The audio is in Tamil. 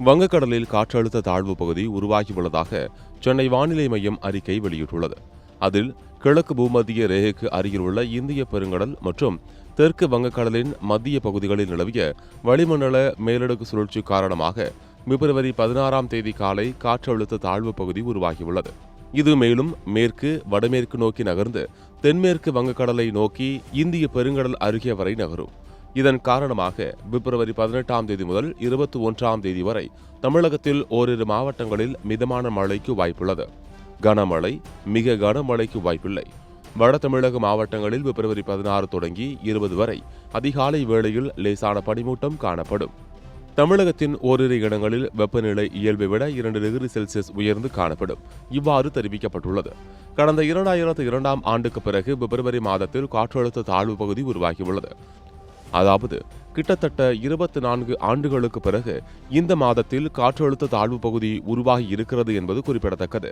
வங்கக்கடலில் காற்றழுத்த தாழ்வு பகுதி உருவாகியுள்ளதாக சென்னை வானிலை மையம் அறிக்கை வெளியிட்டுள்ளது. அதில் கிழக்கு பூமத்திய ரேகைக்கு அருகில் உள்ள இந்திய பெருங்கடல் மற்றும் தெற்கு வங்கக்கடலின் மத்திய பகுதிகளில் நிலவிய வளிமண்டல மேலடுக்கு சுழற்சி காரணமாக பிப்ரவரி 16ஆம் தேதி காலை காற்றழுத்த தாழ்வு பகுதி உருவாகியுள்ளது. இது மேலும் மேற்கு வடமேற்கு நோக்கி நகர்ந்து தென்மேற்கு வங்கக்கடலை நோக்கி இந்திய பெருங்கடல் அருகே வரை நகரும். இதன் காரணமாக பிப்ரவரி 18ஆம் தேதி முதல் 21ஆம் தேதி வரை தமிழகத்தில் ஓரிரு மாவட்டங்களில் மிதமான மழைக்கு வாய்ப்புள்ளது. கனமழை, மிக கனமழைக்கு வாய்ப்பில்லை. வட தமிழக மாவட்டங்களில் பிப்ரவரி 16 தொடங்கி 20 வரை அதிகாலை வேளையில் லேசான பனிமூட்டம் காணப்படும். தமிழகத்தின் ஓரிரு இடங்களில் வெப்பநிலை இயல்பை விட 2 டிகிரி செல்சியஸ் உயர்ந்து காணப்படும். இவ்வாறு தெரிவிக்கப்பட்டுள்ளது. கடந்த 2002ஆம் ஆண்டுக்கு பிறகு பிப்ரவரி மாதத்தில் காற்றழுத்த தாழ்வு பகுதி உருவாகியுள்ளது. அதாவது கிட்டத்தட்ட 24 ஆண்டுகளுக்கு பிறகு இந்த மாதத்தில் காற்றழுத்த தாழ்வு பகுதி உருவாகி இருக்கிறது என்பது குறிப்பிடத்தக்கது.